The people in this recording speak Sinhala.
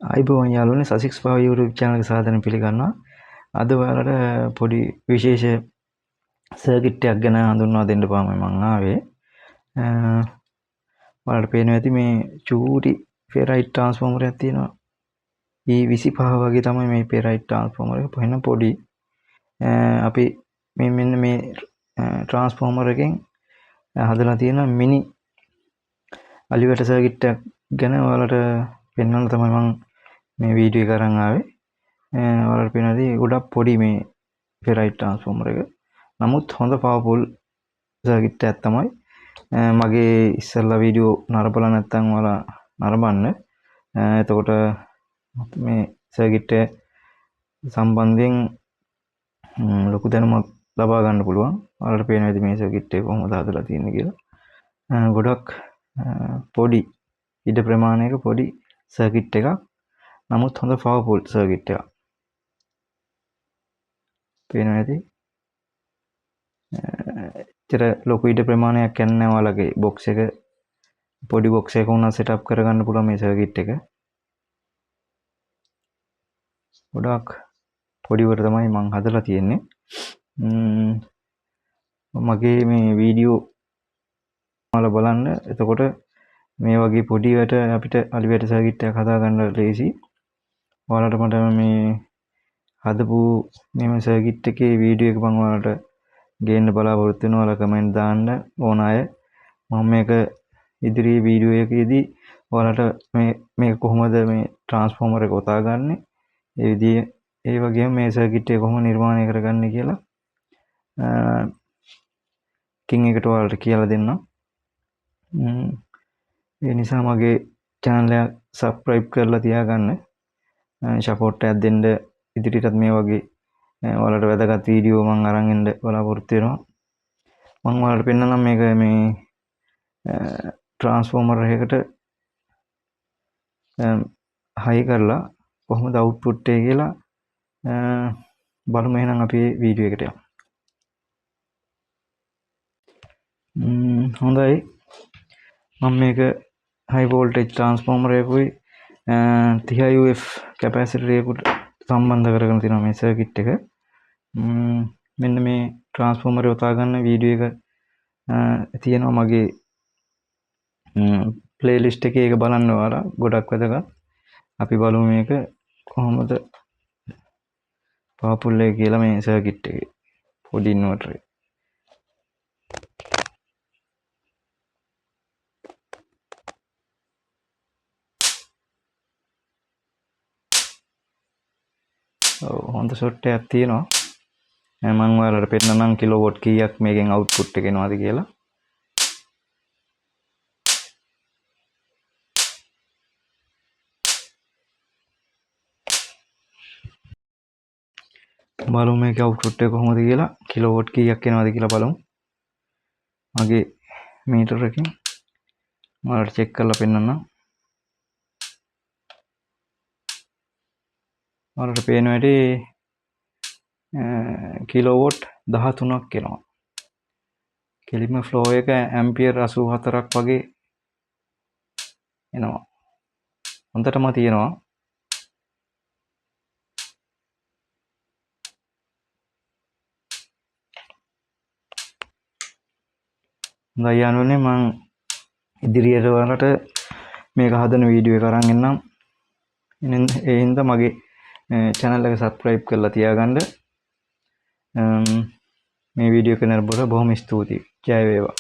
අයිබෝවන් යාළුවනේ සසික්ස් පාව YouTube channel එක සාදරයෙන් පිළිගන්නවා. අද ඔයාලට පොඩි විශේෂ සර්කිට් එකක් ගැන හඳුන්වා දෙන්න පාමයි මම ආවේ. ඔයාලට පේනවා ඇති මේ චූටි ෆෙරයිට් ට්‍රාන්ස්ෆෝමර් එකක් තියෙනවා. E25 වගේ තමයි මේ ෆෙරයිට් ට්‍රාන්ස්ෆෝමර් එක. පොහෙන පොඩි. අපි මෙන්න මේ ට්‍රාන්ස්ෆෝමර් එකෙන් හදලා තියෙන මිනි අලිවැට සර්කිට් එකක් ගැන ඔයාලට පෙන්වන්න තමයි මම මේ වීඩියෝ එක අරන් ආවේ. ඔයාලට පේනවාද ගොඩක් පොඩි මේ ෆෙරයිට් ට්‍රාන්ස්ෆෝමර් එක. නමුත් හොඳ පවර්ෆුල් සර්කිට් එකක් තමයි. මගේ ඉස්සෙල්ලා වීඩියෝ නරඹලා නැත්නම් ඔයාලා නරඹන්න. එතකොට මේ සර්කිට් එක සම්බන්ධයෙන් ලොකු දැනුමක් ලබා ගන්න පුළුවන්. ඔයාලට පේනවාද මේ සර්කිට් එක කොහොමද හදලා තියෙන්නේ කියලා. ගොඩක් පොඩි ඉඩ ප්‍රමාණයක පොඩි සර්කිට් එකක්. නමුත් හොඳ පවර්ෆුල් සර්කිට් එකක්. පේනවා ඇති. එච්චර ලොකු ඉඩ ප්‍රමාණයක් යන්නේ ඔයාලගේ බොක්ස් එක පොඩි බොක්ස් එකක උනා සෙටප් කරගන්න පුළුවන් මේ සර්කිට් එක. ගොඩක් පොඩිවට තමයි මම හදලා තියෙන්නේ. මගේ මේ වීඩියෝ ඔයාලා බලන්න. එතකොට මේ වගේ පොඩිවට අපිට අලිවැට සර්කිට් එකක් හදා ගන්න ලේසි. ඔයාලට මට මේ හදපු මෙම සර්කිට් එකේ වීඩියෝ එක මම ඔයාලට ගේන්න බලාපොරොත්තු වෙනවා. ඔයාලා කමෙන්ට් දාන්න ඕන අය. මම මේක ඉදිරියේ වීඩියෝ එකේදී ඔයාලට මේක කොහොමද මේ ට්‍රාන්ස්ෆෝමර් එක ඔතා ගන්නෙ, ඒ විදිය ඒ වගේම මේ සර්කිට් එක කොහොම නිර්මාණය කරගන්නේ කියලා කින් එකට ඔයාලට කියලා දෙන්නම්. ඒ නිසා මගේ channel එක subscribe කරලා තියාගන්න. සපෝට් එකක් දෙන්න. ඉදිරියටත් මේ වගේ ඔයාලට වැදගත් වීඩියෝ මම අරන් එන්න බලාපොරොත්තු වෙනවා. මම ඔයාලට පෙන්නනම් මේක මේ ට්‍රාන්ස්ෆෝමර් එකකට හයි කරලා කොහොමද අවුට්පුට් එක කියලා බලමු. එහෙනම් අපි වීඩියෝ එකට යමු. හොඳයි. මම මේක හයි වෝල්ටේජ් ට්‍රාන්ස්ෆෝමර් එකකුයි 30 UF කැපැසිටර් එකකට සම්බන්ධ කරගෙන තියෙනවා මේ සර්කිට් එක. මෙන්න මේ ට්‍රාන්ස්ෆෝමර් එක උතා ගන්න වීඩියෝ එක තියෙනවා මගේ ප්ලේලිස්ට් එකේ. ඒක බලන්න ඔයාලා. ගොඩක් වැදගත්. අපි බලමු මේක කොහොමද පවර්ෆුල් එක කියලා මේ සර්කිට් එකේ පොඩි ඉන්වර්ටර් එක. හොඳ ෂොට් එකක් තියෙනවා. මම ඔයාලට පෙන්නනම් කිලෝවොට් කීයක් මේකෙන් අවුට්පුට් එක එනවාද කියලා. බලමු මේක අවුට්පුට් එක කොහොමද කියලා. කිලෝවොට් කීයක් එනවාද කියලා බලමු. මගේ මීටර් එකෙන් ඔයාලට චෙක් කරලා පෙන්නන්නම්. ඔයාලට පේනවා ඇති කිලෝවොට් 13ක් එනවා. කෙලිම ෆ්ලෝ එක ඇම්පියර් 84ක් වගේ එනවා. හොඳටම තියෙනවා. හොඳයි යාළුවනේ, මම ඉදිරියට ඔයාලට මේක හදන වීඩියෝ එක අරන් එන්නම්. ඒ හින්දා මගේ channel එක subscribe කරලා තියාගන්න. මේ වීඩියෝ එක නරඹලා බොහොම ස්තුතියි. ජය වේවා.